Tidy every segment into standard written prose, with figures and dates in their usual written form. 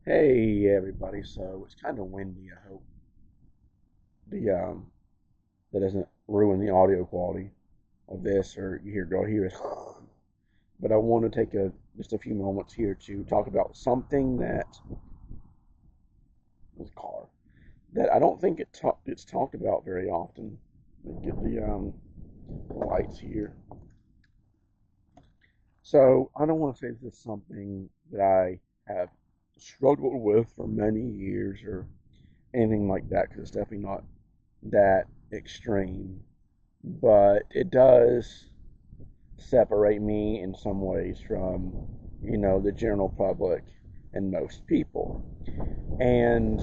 Hey everybody, so it's kind of windy. I hope the that doesn't ruin the audio quality of this, or you hear go hear it. But I want to take just a few moments here to talk about something that was car that I don't think it's talked about very often. Let me get the lights here. So I don't want to say this is something that I have struggled with for many years or anything like that, because it's definitely not that extreme, but it does separate me in some ways from, the general public and most people. And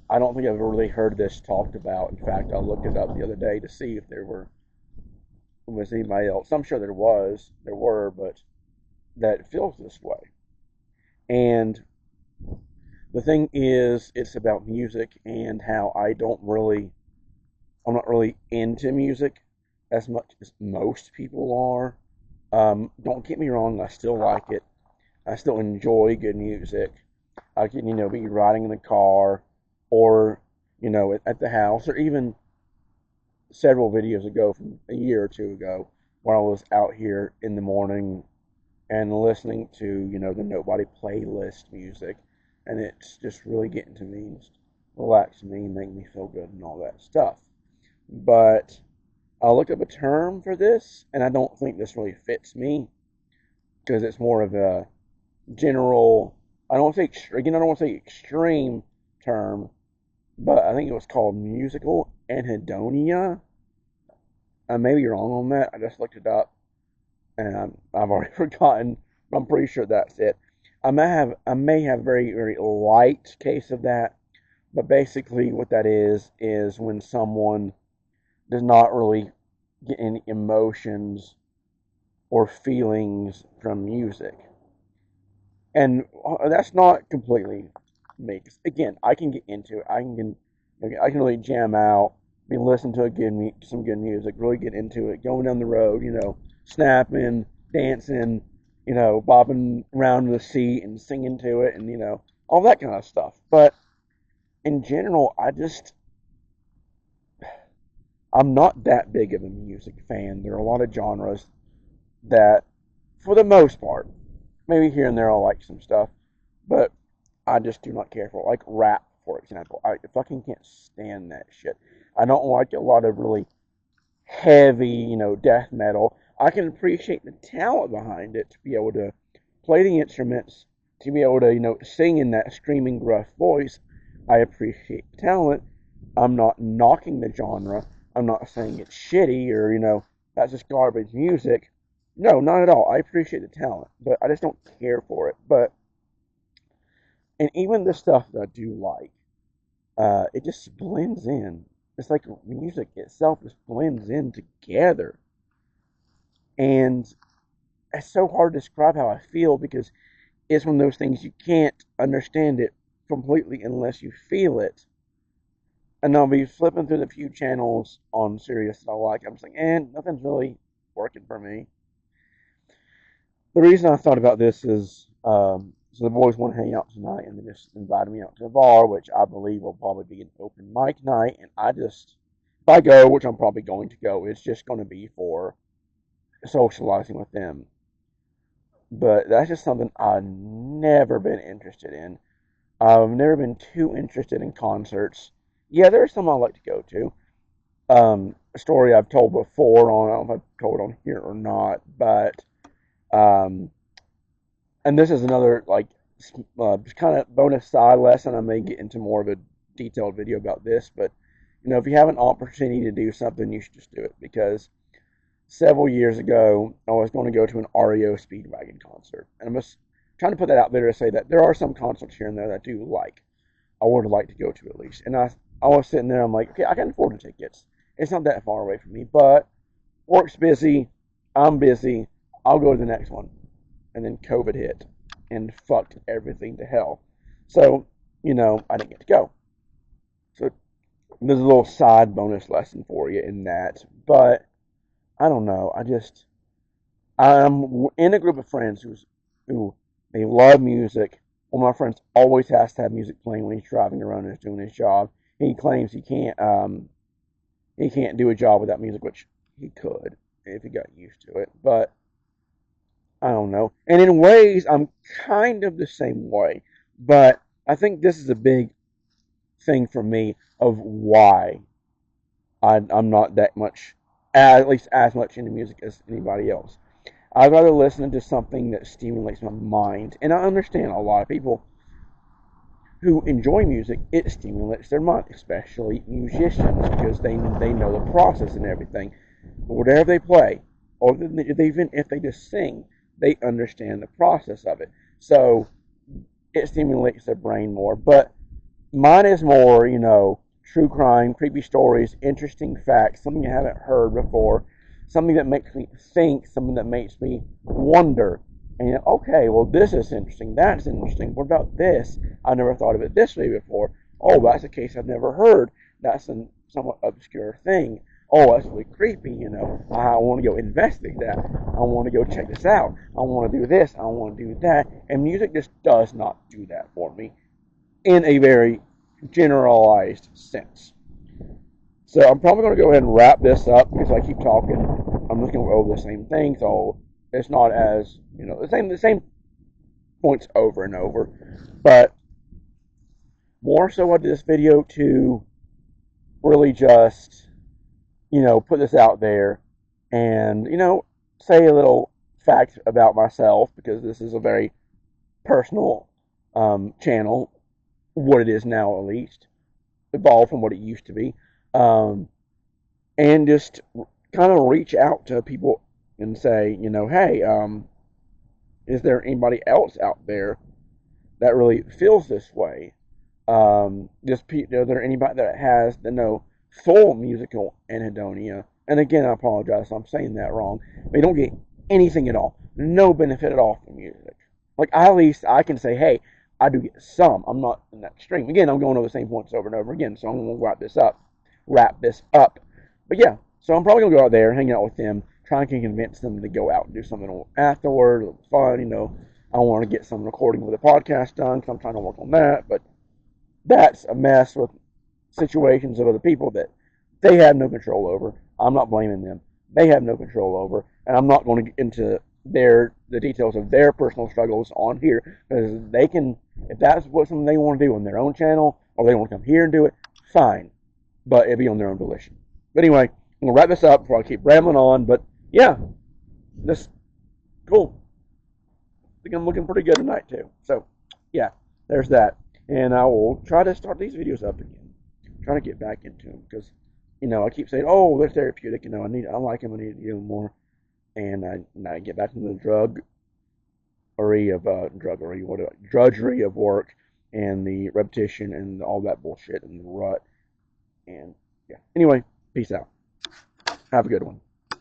I don't think I've ever really heard this talked about. In fact, I looked it up the other day to see if there was anybody else. I'm sure there were, but that feels this way. And the thing is, it's about music and how I'm not really into music as much as most people are. Don't get me wrong, I still like it. I still enjoy good music. I can, be riding in the car or, at the house, or even several videos ago from a year or two ago when I was out here in the morning and listening to, the Nobody playlist music. And it's just really getting to me, just relaxing me, making me feel good and all that stuff. But I looked up a term for this, and I don't think this really fits me because it's more of a general. I don't want to say extreme term, but I think it was called musical anhedonia. I may be wrong on that. I just looked it up, and I've already forgotten. But I'm pretty sure that's it. I may have very very light case of that, but basically what that is when someone does not really get any emotions or feelings from music. And that's not completely me. 'Cause again, I can get into it. I can really jam out, be listening to some good music, really get into it, going down the road, snapping, dancing, bobbing around in the seat and singing to it, and all that kind of stuff. But in general, I'm not that big of a music fan. There are a lot of genres that, for the most part, maybe here and there I'll like some stuff, but I just do not care for it. Like rap, for example. I fucking can't stand that shit. I don't like a lot of really heavy, death metal. I can appreciate the talent behind it to be able to play the instruments, to be able to, sing in that screaming, gruff voice. I appreciate the talent. I'm not knocking the genre. I'm not saying it's shitty or, that's just garbage music. No, not at all. I appreciate the talent, but I just don't care for it. And even the stuff that I do like, it just blends in. It's like music itself just blends in together. And it's so hard to describe how I feel because it's one of those things you can't understand it completely unless you feel it. And I'll be flipping through the few channels on Sirius that I like. I'm saying, nothing's really working for me. The reason I thought about this is so the boys want to hang out tonight, and they just invited me out to a bar, which I believe will probably be an open mic night. And if I go, which I'm probably going to go, it's just going to be for socializing with them. But that's just something I've never been interested in. I've never been too interested in concerts. Yeah, there's some I like to go to. A story I've told before on, I don't know if I've told on here or not, but um, and this is another like kind of bonus side lesson. I may get into more of a detailed video about this, but if you have an opportunity to do something, you should just do it because several years ago I was going to go to an REO Speedwagon concert, and I'm just trying to put that out there to say that there are some concerts here and there that I do like. I would like to go to at least, and I was sitting there. I'm like, okay, I can afford the tickets. It's not that far away from me, but work's busy. I'm busy. I'll go to the next one. And then COVID hit and fucked everything to hell. So, I didn't get to go. So there's a little side bonus lesson for you in that. But I don't know. I'm in a group of friends who they love music. One of my friends always has to have music playing when he's driving around and is doing his job. He claims he can't do a job without music, which he could if he got used to it. But I don't know. And in ways, I'm kind of the same way. But I think this is a big thing for me of why I'm not that much, at least as much into music as anybody else. I'd rather listen to something that stimulates my mind. And I understand a lot of people who enjoy music, it stimulates their mind, especially musicians, because they know the process and everything. Whatever they play, or even if they just sing, they understand the process of it. So it stimulates their brain more. But mine is more, true crime, creepy stories, interesting facts, something you haven't heard before, something that makes me think, something that makes me wonder. And okay, well, this is interesting. That's interesting. What about this? I never thought of it this way before. Oh, that's a case I've never heard. That's a somewhat obscure thing. Oh, that's really creepy. I want to go investigate that. I want to go check this out. I want to do this. I want to do that. And music just does not do that for me in a very generalized sense. So I'm probably going to go ahead and wrap this up because I keep talking. I'm just going to go over the same thing, so it's not as the same points over and over. But more so, I did this video to really just put this out there and say a little fact about myself because this is a very personal channel, what it is now at least, evolved from what it used to be. And just kind of reach out to people and say, hey, is there anybody else out there that really feels this way? Is there anybody that has full musical anhedonia? And again, I apologize if I'm saying that wrong. They don't get anything at all, no benefit at all from music. Like at least I can say, hey, I do get some. I'm not in that extreme. Again, I'm going over the same points over and over again, so I'm going to wrap this up. But yeah, so I'm probably going to go out there, hang out with them, try and convince them to go out and do something afterward, a little fun, I want to get some recording with the podcast done, because I'm trying to work on that, but that's a mess with situations of other people that they have no control over. I'm not blaming them. They have no control over, and I'm not going to get into the details of their personal struggles on here, because they can, if that's what something they want to do on their own channel, or they want to come here and do it, fine, but it'll be on their own volition. But anyway, I'm going to wrap this up before I keep rambling on, but yeah, this, cool. I think I'm looking pretty good tonight too. So yeah, there's that. And I will try to start these videos up again. Trying to get back into them because, I keep saying, oh, they're therapeutic. I like them. I need to do them more. And I get back into the drudgery of work and the repetition and all that bullshit and the rut. And yeah. Anyway, peace out. Have a good one.